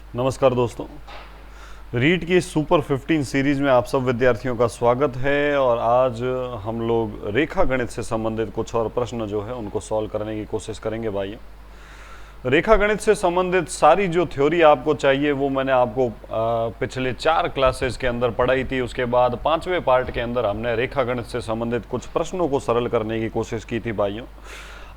नमस्कार दोस्तों, रीट की सुपर 15 सीरीज में आप सब विद्यार्थियों का स्वागत है। और आज हम लोग रेखा गणित से संबंधित कुछ और प्रश्न जो है उनको सॉल्व करने की कोशिश करेंगे भाइयों। रेखा गणित से संबंधित सारी जो थ्योरी आपको चाहिए वो मैंने आपको पिछले 4 क्लासेस के अंदर पढ़ाई थी। उसके बाद 5वें पार्ट के अंदर हमने रेखा गणित से संबंधित कुछ प्रश्नों को सरल करने की कोशिश की थी भाइयों।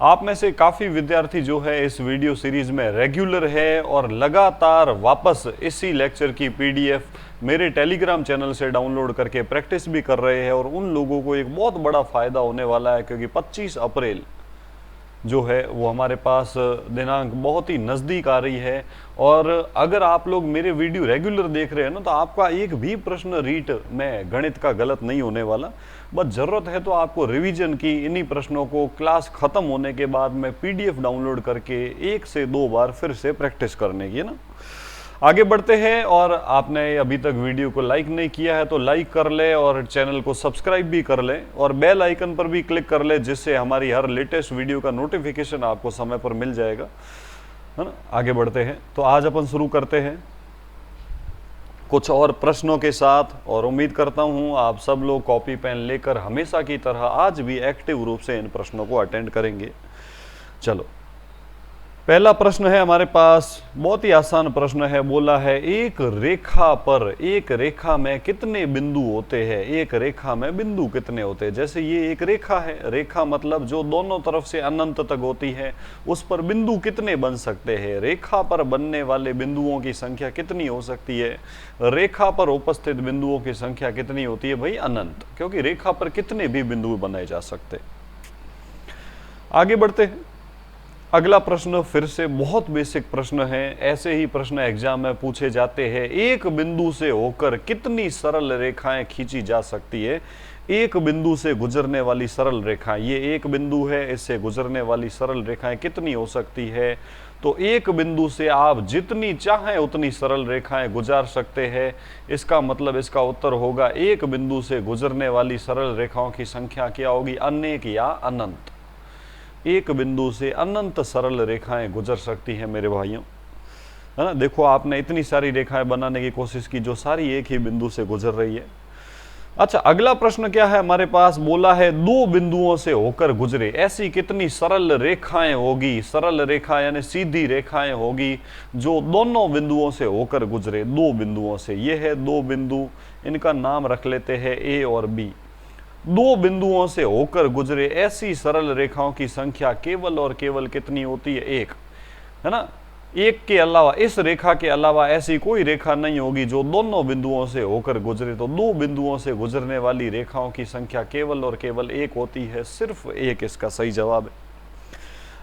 आप में से काफ़ी विद्यार्थी जो है इस वीडियो सीरीज में रेगुलर है और लगातार वापस इसी लेक्चर की पीडीएफ मेरे टेलीग्राम चैनल से डाउनलोड करके प्रैक्टिस भी कर रहे हैं। और उन लोगों को एक बहुत बड़ा फ़ायदा होने वाला है, क्योंकि 25 अप्रैल जो है वो हमारे पास दिनांक बहुत ही नज़दीक आ रही है। और अगर आप लोग मेरे वीडियो रेगुलर देख रहे हैं ना, तो आपका एक भी प्रश्न रीट में गणित का गलत नहीं होने वाला। बस ज़रूरत है तो आपको रिवीजन की, इन्हीं प्रश्नों को क्लास ख़त्म होने के बाद में पीडीएफ डाउनलोड करके 1 से 2 बार फिर से प्रैक्टिस करने की, है ना। आगे बढ़ते हैं। और आपने अभी तक वीडियो को लाइक नहीं किया है तो लाइक कर ले और चैनल को सब्सक्राइब भी कर ले और बेल आइकन पर भी क्लिक कर ले, जिससे हमारी हर लेटेस्ट वीडियो का नोटिफिकेशन आपको समय पर मिल जाएगा, है ना। आगे बढ़ते हैं तो आज अपन शुरू करते हैं कुछ और प्रश्नों के साथ। और उम्मीद करता हूं आप सब लोग कॉपी पेन लेकर हमेशा की तरह आज भी एक्टिव रूप से इन प्रश्नों को अटेंड करेंगे। चलो, पहला प्रश्न है हमारे पास, बहुत ही आसान प्रश्न है। बोला है एक रेखा पर, एक रेखा में कितने बिंदु होते हैं। एक रेखा में बिंदु कितने होते हैं। जैसे ये एक रेखा है, रेखा मतलब जो दोनों तरफ से अनंत तक होती है, उस पर बिंदु कितने बन सकते हैं। रेखा पर बनने वाले बिंदुओं की संख्या कितनी हो सकती है। रेखा पर उपस्थित बिंदुओं की संख्या कितनी होती है भाई, अनंत, क्योंकि रेखा पर कितने भी बिंदु बनाए जा सकते। आगे बढ़ते हैं। अगला प्रश्न फिर से बहुत बेसिक प्रश्न है, ऐसे ही प्रश्न एग्जाम में पूछे जाते हैं। एक बिंदु से होकर कितनी सरल रेखाएं खींची जा सकती है। एक बिंदु से गुजरने वाली सरल रेखाएं, ये एक बिंदु है, इससे गुजरने वाली सरल रेखाएं कितनी हो सकती है। तो एक बिंदु से आप जितनी चाहें उतनी सरल रेखाएं गुजार सकते हैं। इसका मतलब इसका उत्तर होगा एक बिंदु से गुजरने वाली सरल रेखाओं की संख्या क्या होगी, अनेक या अनंत। एक बिंदु से अनंत सरल रेखाएं गुजर सकती हैं मेरे भाइयों, है ना। देखो, आपने इतनी सारी रेखाएं बनाने की कोशिश की जो सारी एक ही बिंदु से गुजर रही है। अच्छा, अगला प्रश्न क्या है हमारे पास। बोला है दो बिंदुओं से होकर गुजरे ऐसी कितनी सरल रेखाएं होगी। सरल रेखा यानी सीधी रेखाएं होगी जो दोनों बिंदुओं से होकर गुजरे। दो बिंदुओं से, ये है दो बिंदु, इनका नाम रख लेते हैं ए और बी। दो बिंदुओं से होकर गुजरे ऐसी सरल रेखाओं की संख्या केवल और केवल कितनी होती है, एक, है ना। एक के अलावा, इस रेखा के अलावा ऐसी कोई रेखा नहीं होगी जो दोनों बिंदुओं से होकर गुजरे। तो दो बिंदुओं से गुजरने वाली रेखाओं की संख्या केवल और केवल एक होती है, सिर्फ एक इसका सही जवाब है।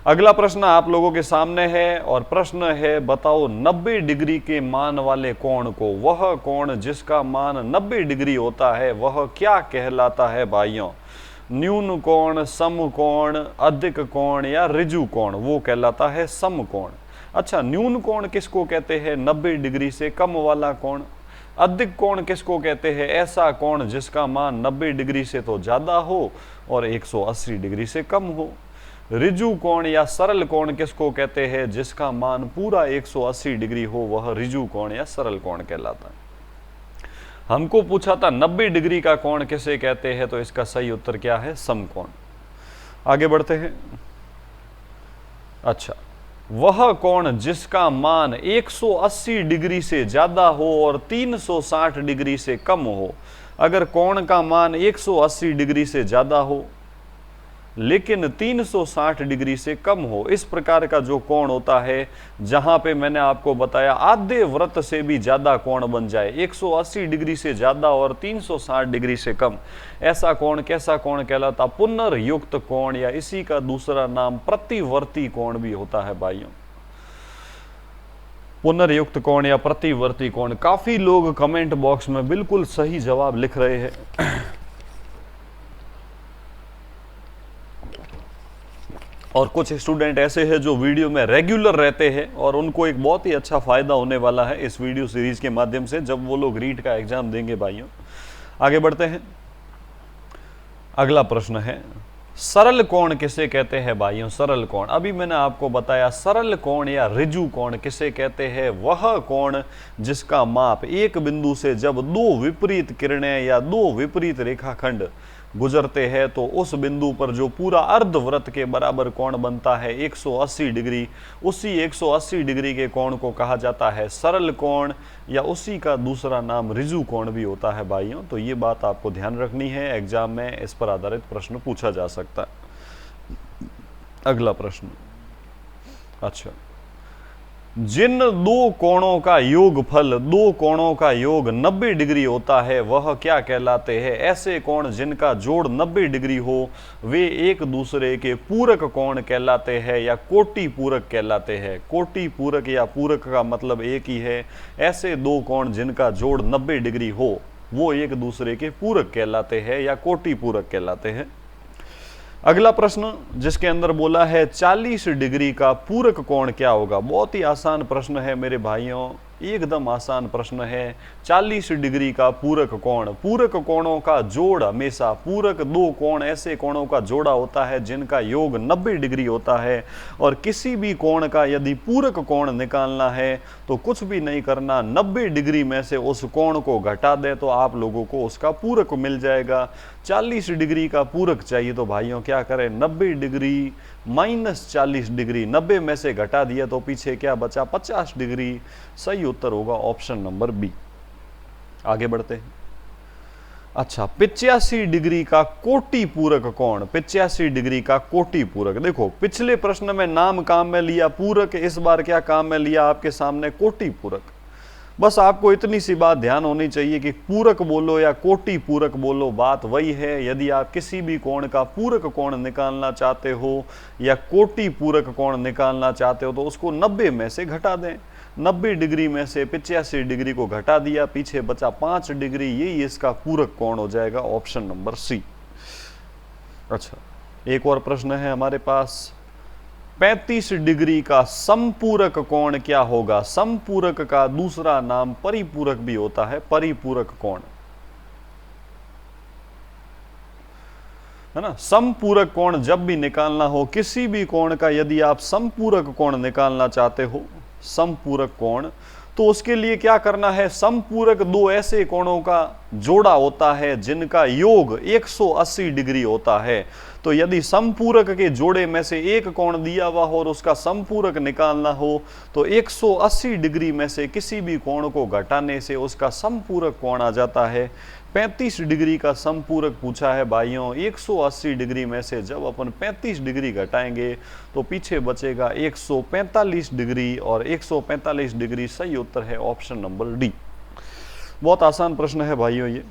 अगला प्रश्न आप लोगों के सामने है और प्रश्न है, बताओ 90 डिग्री के मान वाले कोण को, वह कोण जिसका मान 90 डिग्री होता है वह क्या कहलाता है भाइयों। न्यून कोण, सम कोण, अधिक कोण या ऋजु कोण, वो कहलाता है सम कोण। अच्छा, न्यून कोण किसको कहते हैं, 90 डिग्री से कम वाला कोण। अधिक कोण किसको कहते हैं, ऐसा कोण जिसका मान 90 डिग्री से तो ज्यादा हो और 180 डिग्री से कम हो। ऋजु कोण या सरल कोण किसको कहते हैं, जिसका मान पूरा 180 डिग्री हो, वह ऋजु कोण या सरल कोण कहलाता है। हमको पूछा था 90 डिग्री का कोण किसे कहते हैं, तो इसका सही उत्तर क्या है, समकोण। आगे बढ़ते हैं। अच्छा, वह कोण जिसका मान 180 डिग्री से ज्यादा हो और 360 डिग्री से कम हो। अगर कोण का मान 180 डिग्री से ज्यादा हो लेकिन 360 डिग्री से कम हो, इस प्रकार का जो कोण होता है, जहां पे मैंने आपको बताया आधे वृत्त से भी ज्यादा कोण बन जाए, 180 डिग्री से ज्यादा और 360 डिग्री से कम, ऐसा कोण कैसा कोण कहलाता, पुनर्युक्त कोण, या इसी का दूसरा नाम प्रतिवर्ती कोण भी होता है भाइयों। पुनर्युक्त कोण या प्रतिवर्ती कोण। काफी लोग कमेंट बॉक्स में बिल्कुल सही जवाब लिख रहे हैं और कुछ स्टूडेंट ऐसे हैं जो वीडियो में रेगुलर रहते हैं और उनको एक बहुत ही अच्छा फायदा होने वाला है इस वीडियो सीरीज के माध्यम से, जब वो लोग रीट का एग्जाम देंगे भाइयों। आगे बढ़ते हैं। अगला प्रश्न है, सरल कोण किसे कहते हैं भाइयों? सरल कोण, अभी मैंने आपको बताया सरल कोण या ऋजु कोण किसे कहते हैं? वह कोण जिसका माप एक बिंदु से जब दो विपरीत किरणें या दो विपरीत रेखाखंड गुजरते हैं तो उस बिंदु पर जो पूरा अर्धवृत्त के बराबर कोण बनता है 180 डिग्री, उसी 180 डिग्री के कोण को कहा जाता है सरल कोण, या उसी का दूसरा नाम ऋजु कोण भी होता है भाइयों। तो ये बात आपको ध्यान रखनी है, एग्जाम में इस पर आधारित प्रश्न पूछा जा सकता है। अगला प्रश्न, अच्छा, जिन दो कोणों का योगफल दो कोणों का योग 90 डिग्री होता है वह क्या कहलाते हैं? ऐसे कोण जिनका जोड़ 90 डिग्री हो वे एक दूसरे के पूरक कोण कहलाते हैं या कोटि पूरक कहलाते हैं। कोटि पूरक या पूरक का मतलब एक ही है। ऐसे दो कोण जिनका जोड़ 90 डिग्री हो वो एक दूसरे के पूरक कहलाते हैं या कोटि पूरक कहलाते हैं। अगला प्रश्न जिसके अंदर बोला है 40 डिग्री का पूरक कोण क्या होगा? बहुत ही आसान प्रश्न है मेरे भाइयों, एकदम आसान प्रश्न है। 40 डिग्री का पूरक कोण, पूरक कोणों का जोड़ हमेशा, पूरक दो कोण ऐसे कोणों का जोड़ा होता है जिनका योग 90 डिग्री होता है, और किसी भी कोण का यदि पूरक कोण निकालना है तो कुछ भी नहीं करना, 90 डिग्री में से उस कोण को घटा दें तो आप लोगों को उसका पूरक मिल जाएगा। 40 डिग्री का पूरक चाहिए तो भाइयों क्या करें, 90 डिग्री माइनस 40 डिग्री, 90 में से घटा दिया तो पीछे क्या बचा, 50 डिग्री। सही उत्तर होगा ऑप्शन नंबर बी। आगे बढ़ते हैं। अच्छा, 85 डिग्री का कोटि पूरक कोण, 85 डिग्री का कोटि पूरक। देखो पिछले प्रश्न में नाम काम में लिया पूरक, इस बार क्या काम में लिया आपके सामने, कोटि पूरक। बस आपको इतनी सी बात ध्यान होनी चाहिए कि पूरक बोलो या कोटि पूरक बोलो, बात वही है। यदि आप किसी भी कोण का पूरक कोण निकालना चाहते हो या कोटि पूरक कोण निकालना चाहते हो तो उसको 90 में से घटा दें। 90 डिग्री में से 85 डिग्री को घटा दिया, पीछे बचा 5 डिग्री, यही इसका पूरक कोण हो जाएगा, ऑप्शन नंबर सी। अच्छा, एक और प्रश्न है हमारे पास, 35 डिग्री का समपूरक कोण क्या होगा? समपूरक का दूसरा नाम परिपूरक भी होता है, परिपूरक कोण, है ना। समपूरक कोण जब भी निकालना हो, किसी भी कोण का यदि आप समपूरक कोण निकालना चाहते हो, समपूरक कोण, तो उसके लिए क्या करना है, समपूरक दो ऐसे कोणों का जोड़ा होता है जिनका योग 180 डिग्री होता है। तो यदि समपूरक के जोड़े में से एक कोण दिया हुआ हो और उसका समपूरक निकालना हो तो 180 डिग्री में से किसी भी कोण को घटाने से उसका समपूरक कोण आ जाता है। 35 डिग्री का समपूरक पूछा है भाइयों। 180 डिग्री में से जब अपन 35 डिग्री घटाएंगे तो पीछे बचेगा 145 डिग्री, और 145 डिग्री सही उत्तर है ऑप्शन नंबर डी। बहुत आसान प्रश्न है भाइयों ये।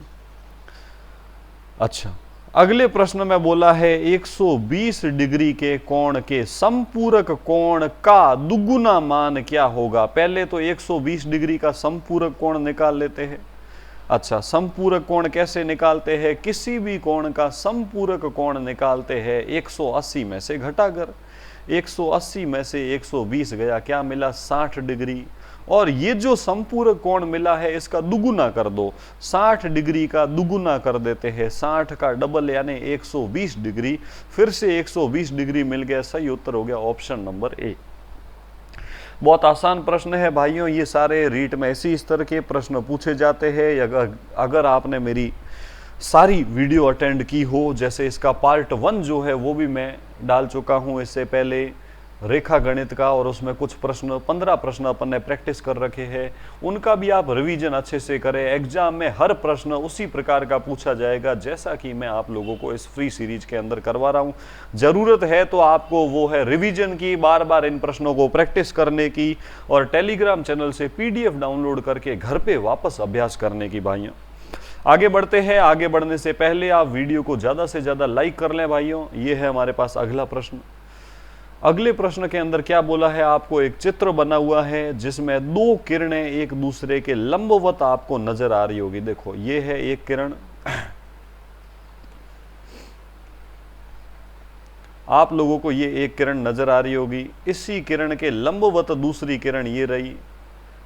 अच्छा, अगले प्रश्न में बोला है 120 डिग्री के कोण के समपूरक कोण का दुगुना मान क्या होगा? पहले तो 120 डिग्री का समपूरक कोण निकाल लेते हैं। अच्छा, समपूरक कोण कैसे निकालते हैं? किसी भी कोण का समपूरक कोण निकालते हैं 180 में से घटाकर। 180 में से 120 गया, क्या मिला, 60 डिग्री। और ये जो समपूरक कोण मिला है इसका दुगुना कर दो, 60 डिग्री का दुगुना कर देते हैं, 60 का डबल यानी 120 डिग्री, फिर से 120 डिग्री मिल गया। सही उत्तर हो गया ऑप्शन नंबर ए। बहुत आसान प्रश्न है भाइयों, ये सारे रीट में इसी स्तर के प्रश्न पूछे जाते हैं। अगर आपने मेरी सारी वीडियो अटेंड की हो, जैसे इसका पार्ट 1 जो है वो भी मैं डाल चुका हूँ इससे पहले, रेखा गणित का, और उसमें कुछ प्रश्न 15 प्रश्न अपन ने प्रैक्टिस कर रखे हैं, उनका भी आप रिवीजन अच्छे से करें। एग्जाम में हर प्रश्न उसी प्रकार का पूछा जाएगा जैसा कि मैं आप लोगों को इस फ्री सीरीज के अंदर करवा रहा हूं। जरूरत है तो आपको वो है रिवीजन की, बार बार इन प्रश्नों को प्रैक्टिस करने की, और टेलीग्राम चैनल से PDF डाउनलोड करके घर पे वापस अभ्यास करने की भाइयों। आगे बढ़ते हैं। आगे बढ़ने से पहले आप वीडियो को ज़्यादा से ज़्यादा लाइक कर लें भाइयों। ये है हमारे पास अगला प्रश्न। अगले प्रश्न के अंदर क्या बोला है, आपको एक चित्र बना हुआ है जिसमें दो किरणें एक दूसरे के लंबवत आपको नजर आ रही होगी। देखो ये है एक किरण, आप लोगों को ये एक किरण नजर आ रही होगी, इसी किरण के लंबवत दूसरी किरण ये रही।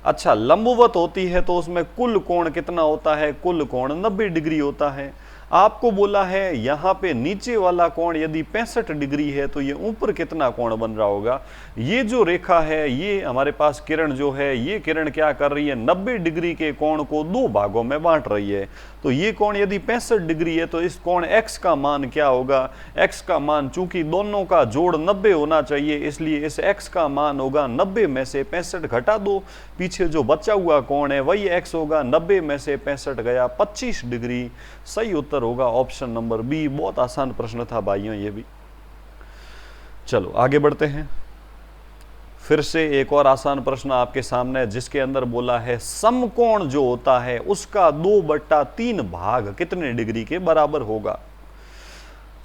अच्छा, लंबवत होती है तो उसमें कुल कोण कितना होता है? कुल कोण 90 डिग्री होता है। आपको बोला है यहाँ पे नीचे वाला कोण यदि 65 डिग्री है तो ये ऊपर कितना कोण बन रहा होगा। ये जो रेखा है, ये हमारे पास किरण जो है, ये किरण क्या कर रही है, 90 डिग्री के कोण को दो भागों में बांट रही है। तो ये कोण यदि 65 डिग्री है तो इस कोण x का मान क्या होगा, x का मान, चूंकि दोनों का जोड़ 90 होना चाहिए, इसलिए इस x का मान होगा 90 में से 65 घटा दो, पीछे जो बचा हुआ कोण है वही x होगा। 90 में से 65 गया 25 डिग्री। सही उत्तर होगा ऑप्शन नंबर बी। बहुत आसान प्रश्न था भाइयों ये भी। चलो आगे बढ़ते हैं। फिर से एक और आसान प्रश्न आपके सामने है, जिसके अंदर बोला है समकोण जो होता है उसका 2/3 भाग कितने डिग्री के बराबर होगा।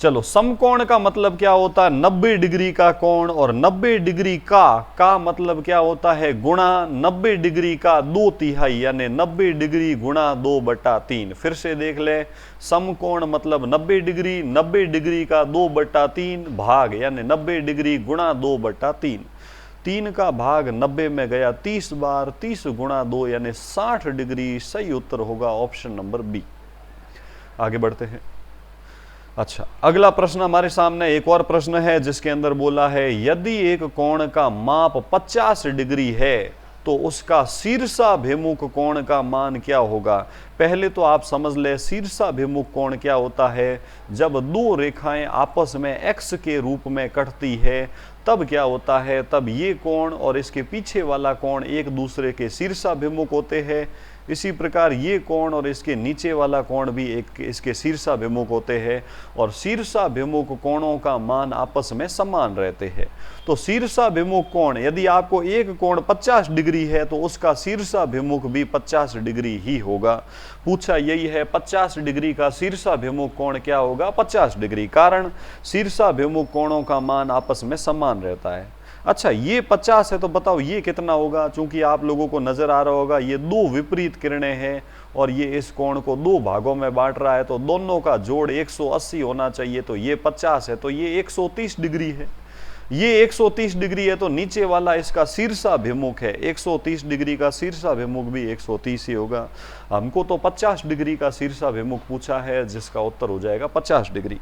चलो, समकोण का मतलब क्या होता है, 90 डिग्री का कोण, और 90 डिग्री का मतलब क्या होता है, गुणा 90 डिग्री का 2/3 यानी 90 डिग्री गुणा 2/3। फिर से देख ले, समकोण मतलब 90 डिग्री, 90 डिग्री का 2/3 भाग यानी 90 डिग्री गुणा 2/3। 3 का भाग 90 में गया 30 बार, 30 गुणा 2 यानी 60 डिग्री। सही उत्तर होगा ऑप्शन नंबर बी। आगे बढ़ते हैं। अच्छा, अगला प्रश्न हमारे सामने एक और प्रश्न है, जिसके अंदर बोला है यदि एक कोण का माप 50 डिग्री है तो उसका शीर्षाभिमुख कोण का मान क्या होगा। पहले तो आप समझ ले शीर्षाभिमुख कोण क्या होता है। जब दो रेखाएं आपस में x के रूप में कटती है तब क्या होता है, तब ये कोण और इसके पीछे वाला कोण एक दूसरे के शीर्षाभिमुख होते हैं। इसी प्रकार ये कोण और इसके नीचे वाला कोण भी एक इसके शीर्षाभिमुख होते हैं, और शीर्षाभिमुख कोणों का मान आपस में समान रहते हैं। तो शीर्षाभिमुख कोण, यदि आपको एक कोण 50 डिग्री है तो उसका शीर्षाभिमुख भी 50 डिग्री ही होगा। पूछा यही है 50 डिग्री का शीर्षाभिमुख कोण क्या होगा, 50 डिग्री। कारण शीर्षाभिमुख कोणों का मान आपस में समान रहता है। अच्छा, ये 50 है तो बताओ ये कितना होगा। चूंकि आप लोगों को नजर आ रहा होगा ये दो विपरीत किरणें हैं और ये इस कोण को दो भागों में बांट रहा है, तो दोनों का जोड़ 180 होना चाहिए। तो ये 50 है तो ये 130 डिग्री है। ये 130 डिग्री है तो नीचे वाला इसका शीर्षाभिमुख है, 130 डिग्री का शीर्षाभिमुख भी 130 ही होगा। हमको तो 50 डिग्री का शीर्षाभिमुख पूछा है, जिसका उत्तर हो जाएगा 50 डिग्री।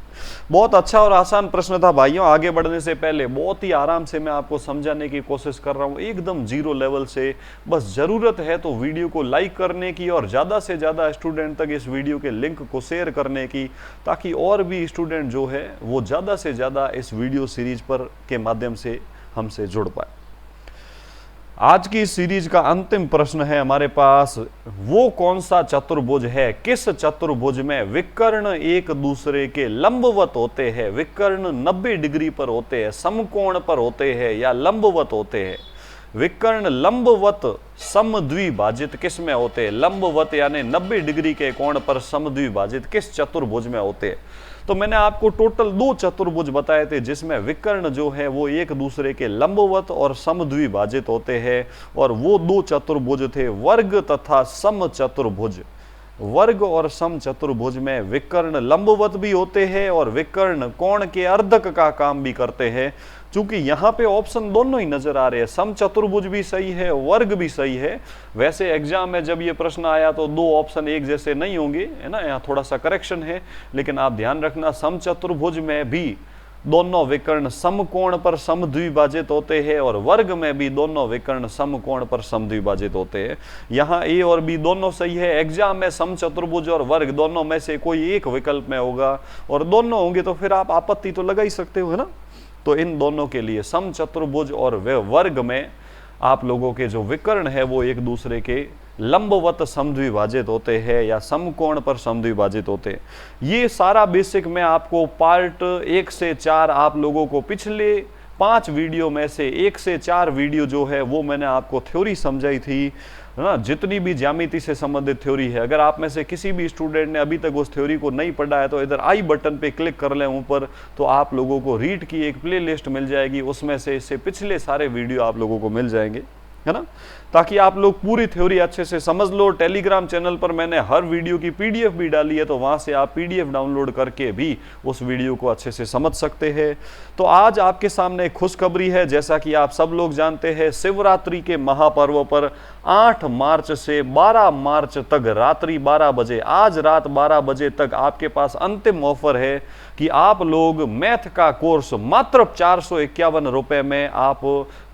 बहुत अच्छा और आसान प्रश्न था भाइयों। आगे बढ़ने से पहले बहुत ही आराम से मैं आपको समझाने की कोशिश कर रहा हूँ, एकदम जीरो लेवल से। बस जरूरत है तो वीडियो को लाइक करने की और ज़्यादा से ज़्यादा स्टूडेंट तक इस वीडियो के लिंक को शेयर करने की, ताकि और भी स्टूडेंट जो है वो ज़्यादा से ज़्यादा इस वीडियो सीरीज पर के माध्यम से हमसे जुड़ पाए। आज की सीरीज का अंतिम प्रश्न है हमारे पास, वो कौन सा चतुर्भुज है, किस चतुर्भुज में विकर्ण एक दूसरे के लंबवत होते हैं। विकर्ण 90 डिग्री पर होते हैं, समकोण पर होते हैं या लंबवत होते हैं। विकर्ण लंबवत समद्विभाजित किस में होते हैं, लंबवत यानी 90 डिग्री के कोण पर समद्विभाजित किस चतुर्भुज में होते हैं। तो मैंने आपको टोटल 2 चतुर्भुज बताए थे, जिसमें विकर्ण जो है वो एक दूसरे के लंबवत और समद्विभाजित होते हैं, और वो 2 चतुर्भुज थे वर्ग तथा सम चतुर्भुज। वर्ग और सम चतुर्भुज में विकर्ण लंबवत भी होते हैं और विकर्ण कोण के अर्धक का काम भी करते हैं। चूंकि यहाँ पे ऑप्शन दोनों ही नजर आ रहे हैं, सम चतुर्भुज भी सही है, वर्ग भी सही है। वैसे एग्जाम में जब ये प्रश्न आया तो 2 ऑप्शन एक जैसे नहीं होंगे, है ना, यहाँ थोड़ा सा करेक्शन है। लेकिन आप ध्यान रखना, सम चतुर्भुज में भी दोनों विकर्ण समकोण पर समद्विभाजित होते हैं और वर्ग में भी दोनों विकर्ण समकोण पर समद्विभाजित होते हैं। यहाँ ए और बी दोनों सही है। एग्जाम में सम चतुर्भुज और वर्ग दोनों में से कोई एक विकल्प में होगा, और दोनों होंगे तो फिर आप आपत्ति तो लगा ही सकते हो, है ना। तो इन दोनों के लिए सम चतुर्भुज और वर्ग में आप लोगों के जो विकर्ण है वो एक दूसरे के लंबवत समद्विभाजित होते हैं या समकोण पर समद्विभाजित होते हैं। ये सारा बेसिक मैं आपको पार्ट 1 से 4 आप लोगों को पिछले 5 वीडियो में से 1 से 4 वीडियो जो है वो मैंने आपको थ्योरी समझाई थी, है ना। जितनी भी ज्यामिति से संबंधित थ्योरी है, अगर आप में से किसी भी स्टूडेंट ने अभी तक उस थ्योरी को नहीं पढ़ा है तो इधर आई बटन पे क्लिक कर लें ऊपर, तो आप लोगों को रीड की एक प्लेलिस्ट मिल जाएगी, उसमें से इससे पिछले सारे वीडियो आप लोगों को मिल जाएंगे। है ना, ताकि आप लोग पूरी थ्योरी अच्छे से समझ लो। टेलीग्राम चैनल पर मैंने हर वीडियो की पीडीएफ भी डाली है, तो वहां से आप पीडीएफ डाउनलोड करके भी उस वीडियो को अच्छे से समझ सकते हैं। तो आज आपके सामने खुशखबरी है। जैसा कि आप सब लोग जानते हैं, शिवरात्रि के महापर्व पर 8 मार्च से 12 मार्च तक रात्रि 12 बजे, आज रात 12 बजे तक आपके पास अंतिम ऑफर है कि आप लोग मैथ का कोर्स मात्र 451 रुपए में आप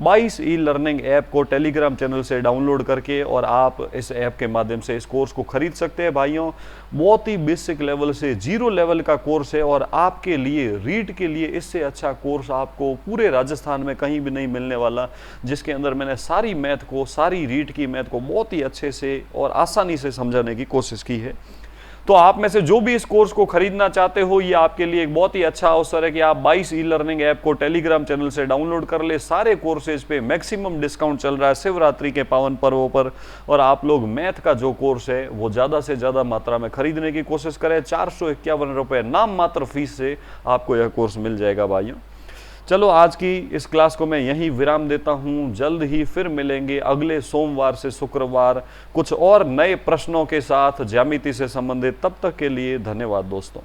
22 ई लर्निंग ऐप को टेलीग्राम चैनल से डाउनलोड करके और आप इस ऐप के माध्यम से इस कोर्स को खरीद सकते हैं। भाइयों, बहुत ही बेसिक लेवल से जीरो लेवल का कोर्स है और आपके लिए, रीट के लिए इससे अच्छा कोर्स आपको पूरे राजस्थान में कहीं भी नहीं मिलने वाला, जिसके अंदर मैंने सारी मैथ को, सारी रीट की मैथ को बहुत ही अच्छे से और आसानी से समझाने की कोशिश की है। तो आप में से जो भी इस कोर्स को खरीदना चाहते हो, ये आपके लिए एक बहुत ही अच्छा अवसर है कि आप 22 ई लर्निंग ऐप को टेलीग्राम चैनल से डाउनलोड कर ले। सारे कोर्सेज पे मैक्सिमम डिस्काउंट चल रहा है शिवरात्रि के पावन पर्वों पर, और आप लोग मैथ का जो कोर्स है वो ज़्यादा से ज़्यादा मात्रा में खरीदने की कोशिश करें। 451 रुपये नाम मात्र फीस से आपको यह कोर्स मिल जाएगा। भाइयों, चलो आज की इस क्लास को मैं यहीं विराम देता हूं। जल्द ही फिर मिलेंगे अगले सोमवार से शुक्रवार कुछ और नए प्रश्नों के साथ ज्यामिति से संबंधित। तब तक के लिए धन्यवाद दोस्तों।